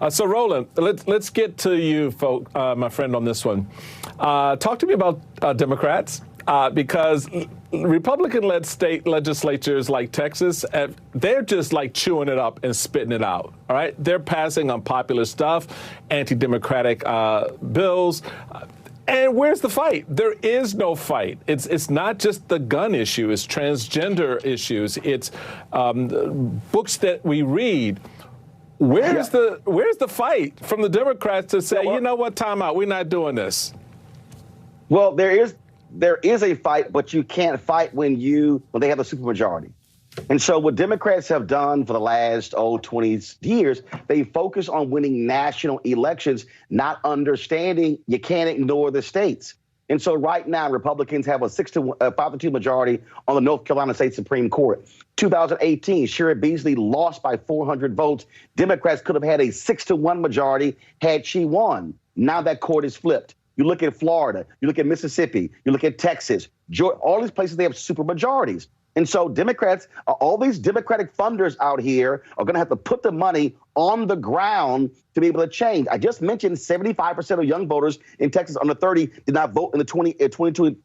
So Roland, let's get to you, my friend, on this one. Talk to me about Democrats, because Republican-led state legislatures like Texas, they're just like chewing it up and spitting it out. All right, they're passing unpopular stuff, anti-democratic bills. And where's the fight? There is no fight. It's not just the gun issue. It's transgender issues. It's books that we read. Where's the fight from the Democrats to say, you know what, time out, we're not doing this? Well, there is a fight, but you can't fight when they have a supermajority. And so what Democrats have done for the last 20 years, they focus on winning national elections, not understanding you can't ignore the states. And so right now, Republicans have a 5-2 majority on the North Carolina State Supreme Court. 2018, Sherrod Beasley lost by 400 votes. Democrats could have had a 6-1 majority had she won. Now that court is flipped. You look at Florida, you look at Mississippi, you look at Texas, Georgia, all these places, they have super majorities. And so Democrats, all these Democratic funders out here are going to have to put the money on the ground to be able to change. I just mentioned 75% of young voters in Texas under 30 did not vote in the 2022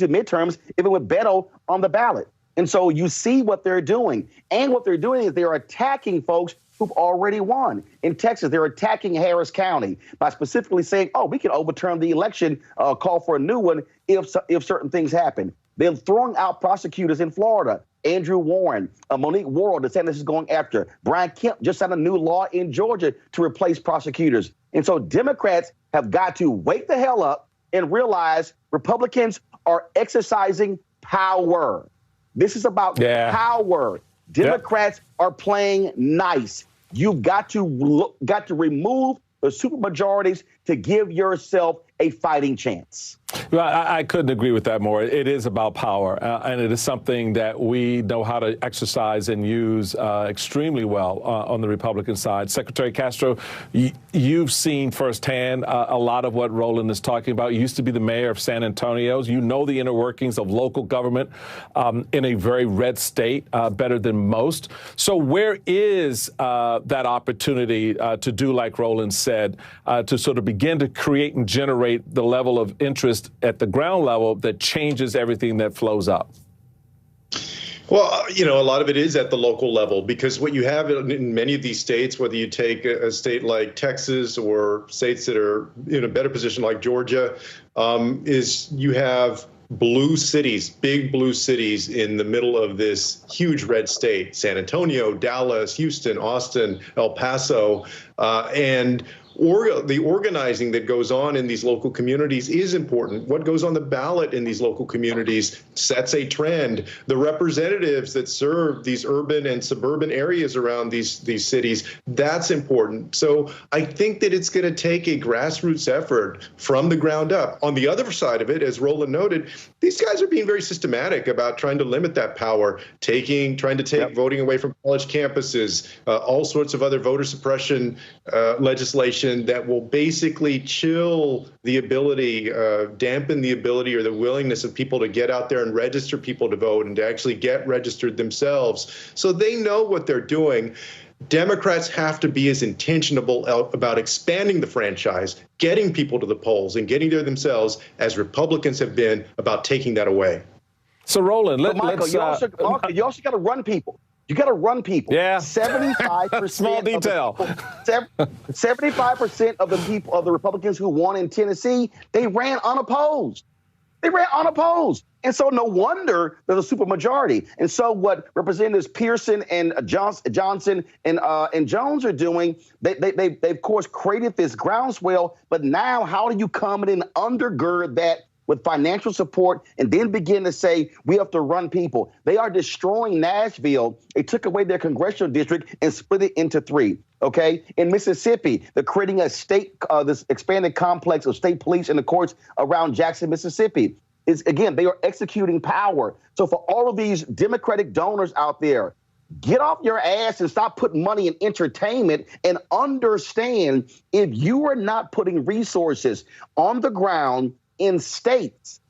midterms, even with Beto on the ballot. And so you see what they're doing. And what they're doing is they're attacking folks who've already won. In Texas, they're attacking Harris County by specifically saying, we can overturn the election, call for a new one if certain things happen. They're throwing out prosecutors in Florida. Andrew Warren, Monique Worrell, DeSantis is going after. Brian Kemp just signed a new law in Georgia to replace prosecutors. And so Democrats have got to wake the hell up and realize Republicans are exercising power. This is about power. Democrats are playing nice. You've got to remove the supermajorities to give yourself a fighting chance. Well, I couldn't agree with that more. It is about power, and it is something that we know how to exercise and use extremely well on the Republican side. Secretary Castro, you've seen firsthand a lot of what Roland is talking about. You used to be the mayor of San Antonio. You know the inner workings of local government in a very red state better than most. So where is that opportunity to do like Roland said, to sort of begin to create and generate the level of interest at the ground level that changes everything that flows up? Well, a lot of it is at the local level, because what you have in many of these states, whether you take a state like Texas or states that are in a better position like Georgia, is you have blue cities, big blue cities in the middle of this huge red state: San Antonio, Dallas, Houston, Austin, El Paso, and the organizing that goes on in these local communities is important. What goes on the ballot in these local communities sets a trend. The representatives that serve these urban and suburban areas around these cities, that's important. So I think that it's going to take a grassroots effort from the ground up. On the other side of it, as Roland noted, these guys are being very systematic about trying to limit that power, trying to take voting away from college campuses, all sorts of other voter suppression legislation that will basically chill the ability, dampen the ability or the willingness of people to get out there and register people to vote and to actually get registered themselves. So they know what they're doing. Democrats have to be as intentional about expanding the franchise, getting people to the polls and getting there themselves, as Republicans have been about taking that away. So Roland, Michael, you also got to run people. You got to run people. Yeah. 75%. Small detail. 75% of the people, of the Republicans who won in Tennessee, they ran unopposed. And so no wonder there's a supermajority. And so what Representatives Pearson and Johnson and Jones are doing, they of course created this groundswell. But now, how do you come in and undergird that with financial support and then begin to say we have to run people? They are destroying Nashville. They took away their congressional district and split it into 3. Okay, in Mississippi, they're creating a state, this expanded complex of state police and the courts around Jackson, Mississippi. Again, they are executing power. So for all of these Democratic donors out there, get off your ass and stop putting money in entertainment, and understand, if you are not putting resources on the ground in states,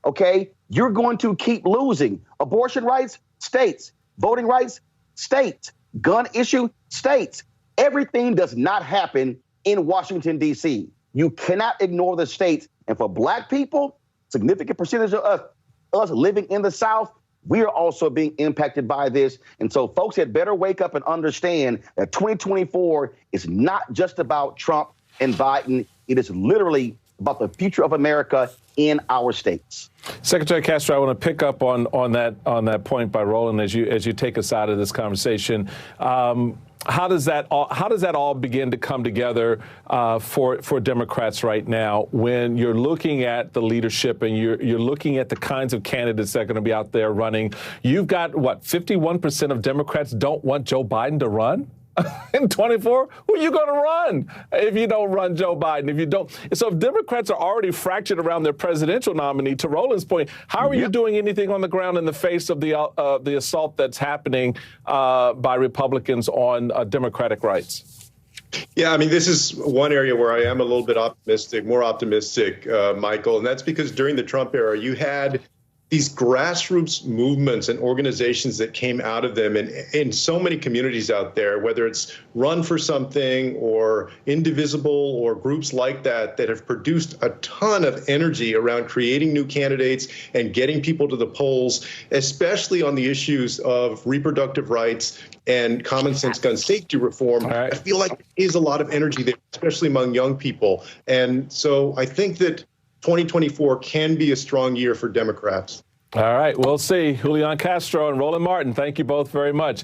okay, you're going to keep losing. Abortion rights, states. Voting rights, states. Gun issue, states. Everything does not happen in Washington, D.C. You cannot ignore the states. And for Black people, significant percentage of us living in the South, we are also being impacted by this. And so folks had better wake up and understand that 2024 is not just about Trump and Biden. It is literally about the future of America in our states. Secretary Castro, I want to pick up on that point by Roland as you take us out of this conversation. How does that all begin to come together for Democrats right now when you're looking at the leadership and you're looking at the kinds of candidates that are going to be out there running? You've got, 51% of Democrats don't want Joe Biden to run? In 24, who are you going to run if you don't run Joe Biden? If you don't, so if Democrats are already fractured around their presidential nominee, to Roland's point, how are you doing anything on the ground in the face of the assault that's happening by Republicans on Democratic rights? Yeah, I mean, this is one area where I am a little bit more optimistic, Michael, and that's because during the Trump era, you had these grassroots movements and organizations that came out of them in so many communities out there, whether it's Run for Something or Indivisible or groups like that have produced a ton of energy around creating new candidates and getting people to the polls, especially on the issues of reproductive rights and common sense gun safety reform. Right. I feel like there is a lot of energy there, especially among young people. And so I think that 2024 can be a strong year for Democrats. All right, we'll see. Julian Castro and Roland Martin, thank you both very much.